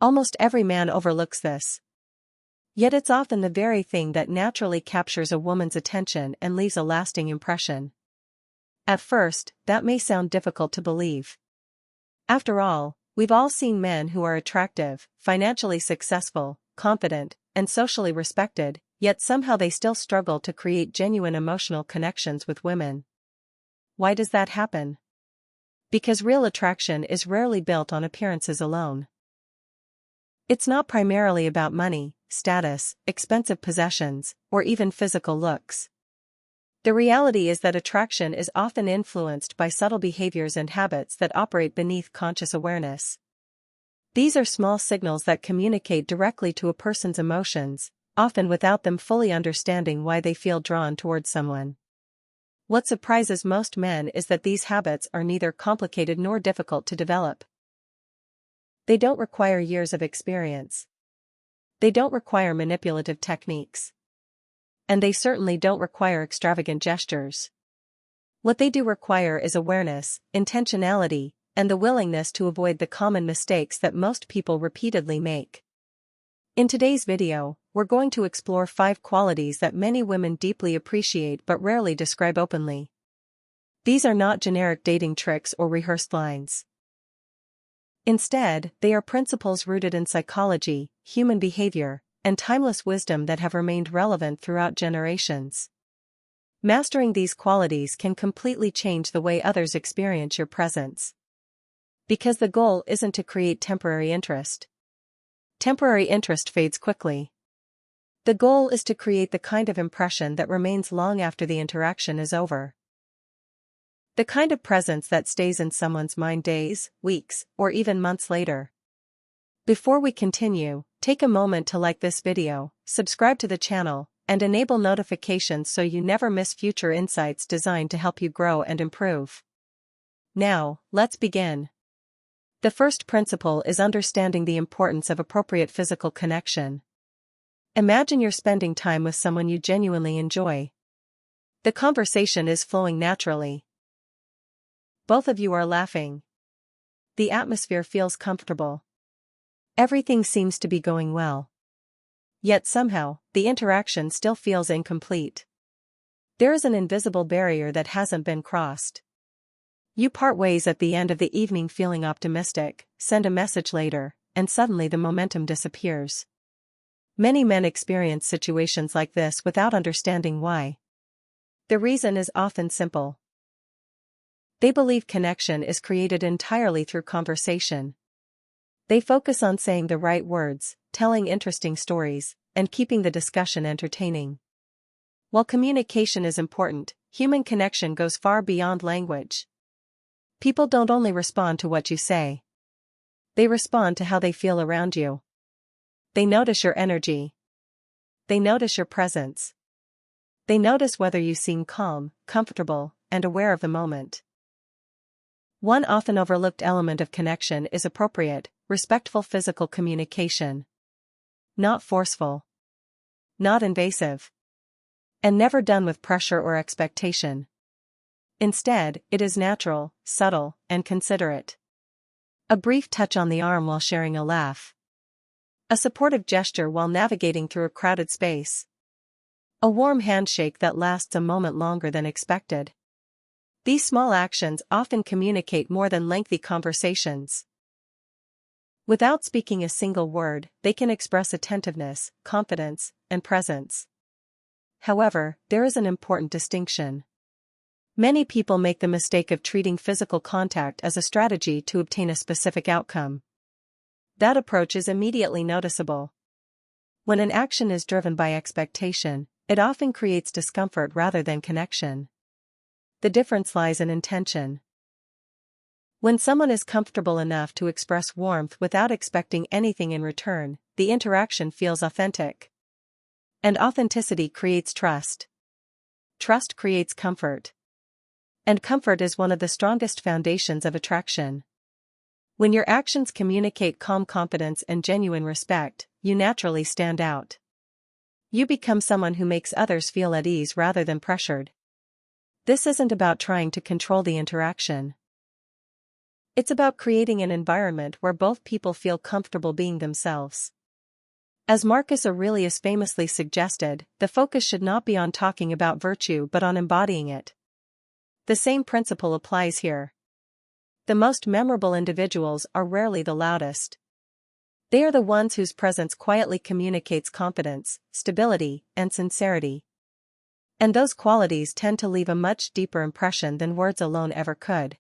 Almost every man overlooks this. Yet it's often the very thing that naturally captures a woman's attention and leaves a lasting impression. At first, that may sound difficult to believe. After all, we've all seen men who are attractive, financially successful, confident, and socially respected, yet somehow they still struggle to create genuine emotional connections with women. Why does that happen? Because real attraction is rarely built on appearances alone. It's not primarily about money, status, expensive possessions, or even physical looks. The reality is that attraction is often influenced by subtle behaviors and habits that operate beneath conscious awareness. These are small signals that communicate directly to a person's emotions, often without them fully understanding why they feel drawn towards someone. What surprises most men is that these habits are neither complicated nor difficult to develop. They don't require years of experience. They don't require manipulative techniques. And they certainly don't require extravagant gestures. What they do require is awareness, intentionality, and the willingness to avoid the common mistakes that most people repeatedly make. In today's video, we're going to explore 5 qualities that many women deeply appreciate but rarely describe openly. These are not generic dating tricks or rehearsed lines. Instead, they are principles rooted in psychology, human behavior, and timeless wisdom that have remained relevant throughout generations. Mastering these qualities can completely change the way others experience your presence. Because the goal isn't to create temporary interest. Temporary interest fades quickly. The goal is to create the kind of impression that remains long after the interaction is over. The kind of presence that stays in someone's mind days, weeks, or even months later. Before we continue, take a moment to like this video, subscribe to the channel, and enable notifications so you never miss future insights designed to help you grow and improve. Now, let's begin. The first principle is understanding the importance of appropriate physical connection. Imagine you're spending time with someone you genuinely enjoy. The conversation is flowing naturally. Both of you are laughing. The atmosphere feels comfortable. Everything seems to be going well. Yet somehow, the interaction still feels incomplete. There is an invisible barrier that hasn't been crossed. You part ways at the end of the evening feeling optimistic, send a message later, and suddenly the momentum disappears. Many men experience situations like this without understanding why. The reason is often simple. They believe connection is created entirely through conversation. They focus on saying the right words, telling interesting stories, and keeping the discussion entertaining. While communication is important, human connection goes far beyond language. People don't only respond to what you say. They respond to how they feel around you. They notice your energy. They notice your presence. They notice whether you seem calm, comfortable, and aware of the moment. One often overlooked element of connection is appropriate, respectful physical communication. Not forceful. Not invasive. And never done with pressure or expectation. Instead, it is natural, subtle, and considerate. A brief touch on the arm while sharing a laugh. A supportive gesture while navigating through a crowded space. A warm handshake that lasts a moment longer than expected. These small actions often communicate more than lengthy conversations. Without speaking a single word, they can express attentiveness, confidence, and presence. However, there is an important distinction. Many people make the mistake of treating physical contact as a strategy to obtain a specific outcome. That approach is immediately noticeable. When an action is driven by expectation, it often creates discomfort rather than connection. The difference lies in intention. When someone is comfortable enough to express warmth without expecting anything in return, the interaction feels authentic. And authenticity creates trust. Trust creates comfort. And comfort is one of the strongest foundations of attraction. When your actions communicate calm confidence and genuine respect, you naturally stand out. You become someone who makes others feel at ease rather than pressured. This isn't about trying to control the interaction. It's about creating an environment where both people feel comfortable being themselves. As Marcus Aurelius famously suggested, the focus should not be on talking about virtue but on embodying it. The same principle applies here. The most memorable individuals are rarely the loudest. They are the ones whose presence quietly communicates confidence, stability, and sincerity. And those qualities tend to leave a much deeper impression than words alone ever could.